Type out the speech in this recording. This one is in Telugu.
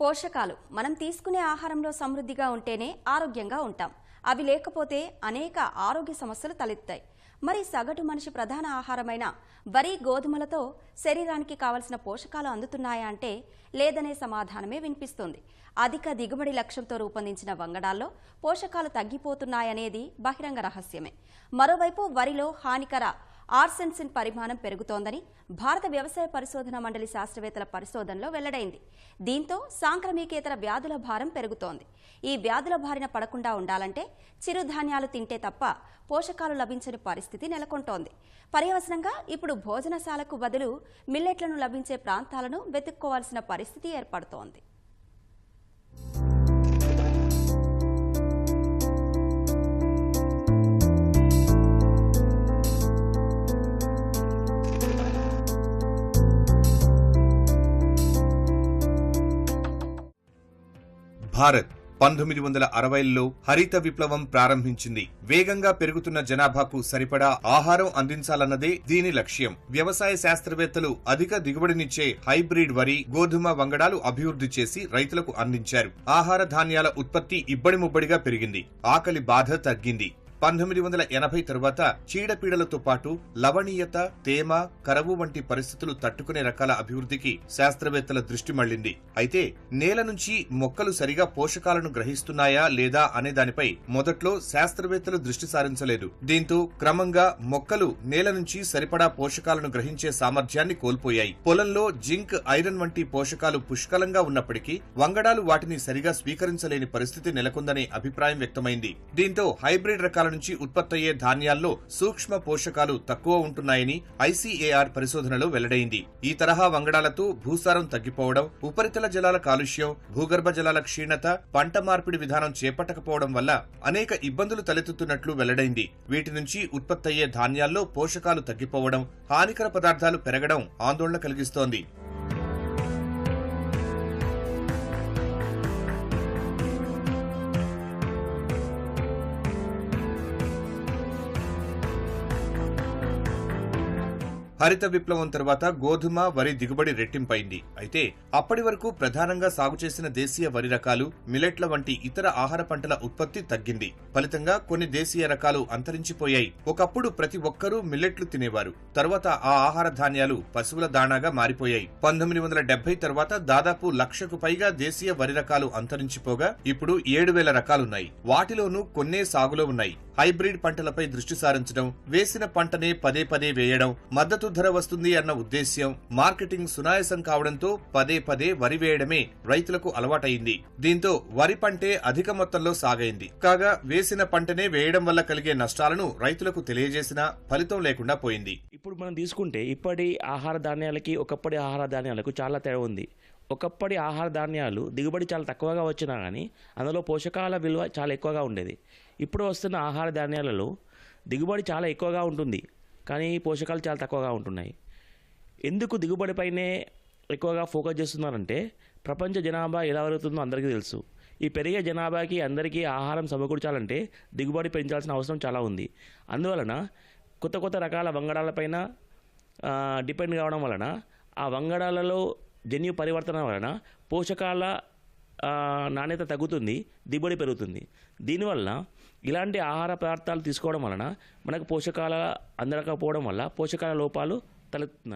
పోషకాలు మనం తీసుకునే ఆహారంలో సమృద్ధిగా ఉంటేనే ఆరోగ్యంగా ఉంటాం. అవి లేకపోతే అనేక ఆరోగ్య సమస్యలు తలెత్తాయి. మరి సగటు మనిషి ప్రధాన ఆహారమైన వరి గోధుమలతో శరీరానికి కావలసిన పోషకాలు అందుతున్నాయా అంటే లేదనే సమాధానమే వినిపిస్తుంది. అధిక దిగుబడి లక్ష్యంతో రూపొందించిన వంగడాల్లో పోషకాలు తగ్గిపోతున్నాయనేది బహిరంగ రహస్యమే. మరోవైపు వరిలో హానికర ఆర్సెన్సిన్ పరిమాణం పెరుగుతోందని భారత వ్యవసాయ పరిశోధన మండలి శాస్త్రవేత్తల పరిశోధనలో వెల్లడైంది. దీంతో సాంక్రమికేతర వ్యాధుల భారం పెరుగుతోంది. ఈ వ్యాధుల బారిన పడకుండా ఉండాలంటే చిరుధాన్యాలు తింటే తప్ప పోషకాలు లభించని పరిస్థితి నెలకొంటోంది. పర్యవసనంగా ఇప్పుడు భోజనశాలకు బదులు మిల్లెట్లను లభించే ప్రాంతాలను వెతుక్కోవాల్సిన పరిస్థితి ఏర్పడుతోంది. భారత్ 1960ల్లో హరిత విప్లవం ప్రారంభించింది. వేగంగా పెరుగుతున్న జనాభాకు సరిపడా ఆహారం అందించాలన్నదే దీని లక్ష్యం. వ్యవసాయ శాస్త్రవేత్తలు అధిక దిగుబడినిచ్చే హైబ్రిడ్ వరి, గోధుమ వంగడాలు అభివృద్ధి చేసి రైతులకు అందించారు. ఆహార ధాన్యాల ఉత్పత్తి ఇబ్బడిముబ్బడిగా పెరిగింది. ఆకలి బాధ తగ్గింది. 1980 తరువాత చీడపీడలతో పాటు లవణీయత, తేమ, కరవు వంటి పరిస్థితులు తట్టుకునే రకాల అభివృద్ధికి శాస్త్రవేత్తల దృష్టి మళ్లింది. అయితే నేల నుంచి మొక్కలు సరిగా పోషకాలను గ్రహిస్తున్నాయా లేదా అనే దానిపై మొదట్లో శాస్త్రవేత్తలు దృష్టి సారించలేదు. దీంతో క్రమంగా మొక్కలు నేల నుంచి సరిపడా పోషకాలను గ్రహించే సామర్థ్యాన్ని కోల్పోయాయి. పొలంలో జింక్, ఐరన్ వంటి పోషకాలు పుష్కలంగా ఉన్నప్పటికీ వంగడాలు వాటిని సరిగా స్వీకరించలేని పరిస్థితి నెలకొందనే అభిప్రాయం వ్యక్తమైంది. దీంతో హైబ్రిడ్ రకాల నుంచి ఉత్పత్తయ్యే ధాన్యాల్లో సూక్ష్మ పోషకాలు తక్కువ ఉంటున్నాయని ఐసీఏఆర్ పరిశోధనలో వెల్లడైంది. ఈ తరహా వంగడాలతో భూసారం తగ్గిపోవడం, ఉపరితల జలాల కాలుష్యం, భూగర్భ జలాల క్షీణత, పంట మార్పిడి విధానం చేపట్టకపోవడం వల్ల అనేక ఇబ్బందులు తలెత్తుతున్నట్లు వెల్లడైంది. వీటి నుంచి ఉత్పత్తయ్యే ధాన్యాల్లో పోషకాలు తగ్గిపోవడం, హానికర పదార్థాలు పెరగడం ఆందోళన కలిగిస్తోంది. హరిత విప్లవం తర్వాత గోధుమ, వరి దిగుబడి రెట్టింపైంది. అయితే అప్పటి వరకు ప్రధానంగా సాగు చేసిన దేశీయ వరి రకాలు, మిలెట్ల వంటి ఇతర ఆహార పంటల ఉత్పత్తి తగ్గింది. ఫలితంగా కొన్ని దేశీయ రకాలు అంతరించిపోయాయి. ఒకప్పుడు ప్రతి ఒక్కరూ మిల్లెట్లు తినేవారు. తర్వాత ఆ ఆహార ధాన్యాలు పశువుల దాణాగా మారిపోయాయి. 1970 తర్వాత దాదాపు 1,00,000కు పైగా దేశీయ వరి రకాలు అంతరించిపోగా ఇప్పుడు 7,000 రకాలున్నాయి. వాటిలోనూ కొన్నే సాగులో ఉన్నాయి. హైబ్రిడ్ పంటలపై దృష్టి సారించడం, వేసిన పంటనే పదే పదే వేయడం, మద్దతు ధర వస్తుంది అన్న ఉద్దేశ్యం, మార్కెటింగ్ సునాయాసం కావడంతో పదే పదే వరి వేయడమే రైతులకు అలవాటైంది. దీంతో వరి పంటే అధిక మొత్తంలో సాగైంది. కాగా వేసిన పంటనే వేయడం వల్ల కలిగే నష్టాలను రైతులకు తెలియజేసినా ఫలితం లేకుండా పోయింది. ఇప్పుడు మనం తీసుకుంటే ఇప్పటి ఆహార ధాన్యాలకి ఒకప్పటి ఆహార ధాన్యాలకు చాలా తేడా ఉంది. ఒకప్పటి ఆహార ధాన్యాలు దిగుబడి చాలా తక్కువగా వచ్చినా కానీ అందులో పోషకాల విలువ చాలా ఎక్కువగా ఉండేది. ఇప్పుడు వస్తున్న ఆహార ధాన్యాలలో దిగుబడి చాలా ఎక్కువగా ఉంటుంది, కానీ పోషకాలు చాలా తక్కువగా ఉంటున్నాయి. ఎందుకు దిగుబడిపైనే ఎక్కువగా ఫోకస్ చేస్తున్నారంటే ప్రపంచ జనాభా ఎలా పెరుగుతుందో అందరికీ తెలుసు. ఈ పెరిగే జనాభాకి అందరికీ ఆహారం సమకూర్చాలంటే దిగుబడి పెంచాల్సిన అవసరం చాలా ఉంది. అందువలన కొత్త కొత్త రకాల వంగడాలపైన డిపెండ్ కావడం వలన ఆ వంగడాలలో జన్యు పరివర్తన వలన పోషకాల నాణ్యత తగ్గుతుంది, దిగుబడి పెరుగుతుంది. దీనివల్ల ఇలాంటి ఆహార పదార్థాలు తీసుకోవడం వలన మనకు పోషకాల అందకపోవడం వల్ల పోషకాల లోపాలు తలెత్తుతున్నాయి.